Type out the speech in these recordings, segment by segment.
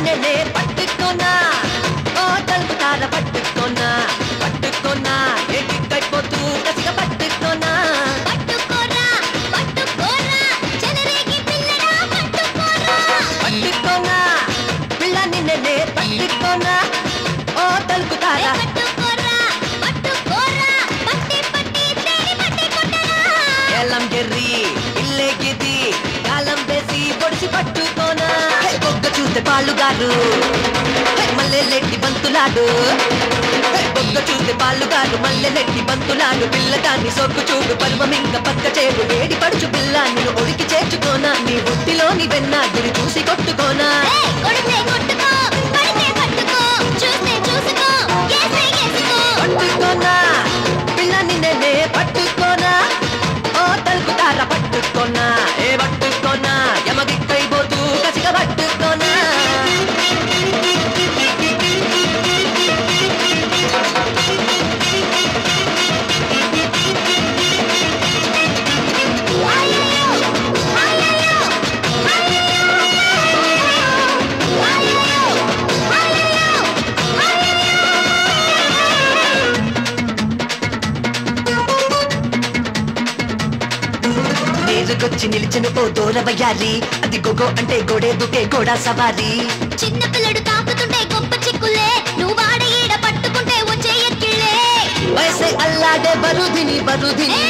నిన్నే పట్టుకోనా ఓ తలుపుతార పట్టుకోనా పట్టుకోనా ఎక్కిపోతూ కసిగా పట్టుకోనా పట్టుకోరా పట్టుకోరా చెలరేగి పిల్లడా పట్టుకోరా పట్టుకోనా పిల్ల నిన్నే పట్టుకోనా ఓ తలుపుతార పట్టుకోరా పట్టుకోరా పట్టి పట్టి తేరి పట్టి కొట్టరా ఎల్లం గిర్రి ఇల్లే గిది కాలం వేసి పొడిసి పట్టుకోనా బొగ్గ చూస్తే పాలుగారు మల్లెలెట్టి బంతులాడు బొగ్గ చూస్తే పాలుగారు మల్లెలెట్టి బంతులాడు పిల్లగాన్ని సొక్కు చూడు పర్వం ఇంకా పక్క చేడు వేడి పడుచు పిల్ల నేను ఒడికి చేర్చుకోనా నీ బుట్టిలోని వెన్న గురి చూసి కొట్టుకోనా కొడితే కొట్టుకో పడితే పట్టుకో చూస్తే చూసుకో ఏసే ఏసుకో పట్టుకోనా పిల్ల నిన్నే పట్టుకోనా ఓ తలుపుతార పట్టుకోనా ఏ పట్టుకోనా యమగిక్కైపోతూ కసిగా పట్టుకోనా నీరుకొచ్చి నిలిచిన ఓ దూరవయ్యాలి అది గొగో అంటే గోడే దుకే గోడా సవారి చిన్న పిల్లడు తాకుతుంటే గొప్ప చిక్కులే నువ్వు వాడ ఈడ పట్టుకుంటే వచ్చే ఎక్కిళ్ళే వయసే అల్లాడే బరుదిని బరుదిని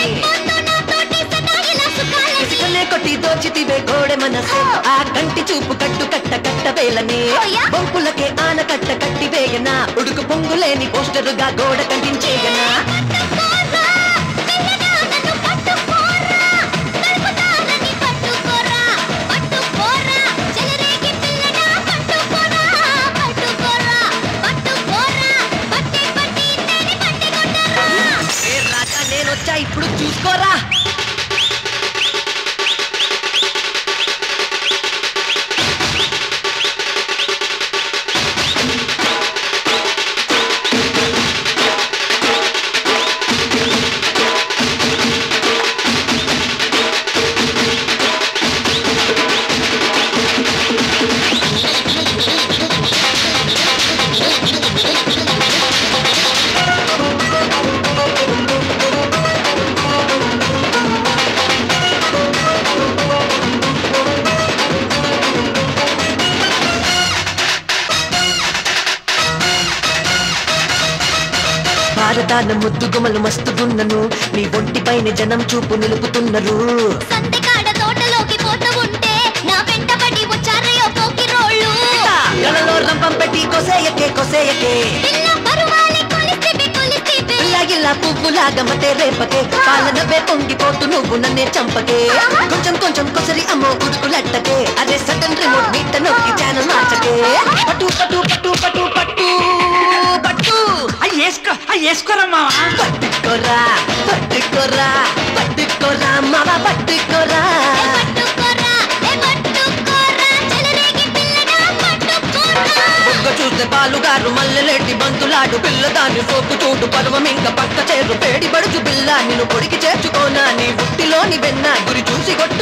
ఇసుకనే కొట్టి దోచితివే గోడె మనసే ఆ కంటి చూపు కట్టు కట్ట కట్ట వేలని బొంపులకే ఆన కట్ట కట్టి వేయనా ఉడుకు పొంగులేని పోస్టరుగా గోడ కంటించేయనా రాజా నేనొచ్చా ఇప్పుడు చూసుకోరా భారతాన ముద్దుగుమలు మస్తుగున్నను నీ ఒంటిపైన జనం చూపు నిలుపుతున్నారు సంతకాడ తోటలోకి పోతూ ఉంటే నా వెంటబడి వచ్చారయ్యో పోకిరోళ్ళు గలలో రంపం పెట్టి కొసేయకే కొసేయకే పిల్ల పరువాలే కొలిస్తివి ఇలా పువ్వులాగా మతే రేపకే పాలనవే పొంగిపోతూ నువ్వు నన్నే చంపకే కొంచెం కొంచెం కొసరి అమ్మో ఉడుకులట్టకే అదే సడన్ రిమోట్ మీట నొక్కి ఛానల్ మార్చకే పట్టు పట్టు పట్టు పట్టు పట్టు పట్టు వేసుకోరమ్మా పట్టుకోరా పట్టుకోరా పట్టుకోరా మావా పట్టుకోరా చూస్తే పాలుగారు మల్లెలెట్టి బంతులాడు పిల్లదాన్ని సోకు చూడు పర్వం ఇంకా పక్క చేరు పేడి బడుచు పిల్ల నిన్ను పొడికి చేర్చుకోనా నీ బుట్టిలోని వెన్న గురి చూసి కొట్టు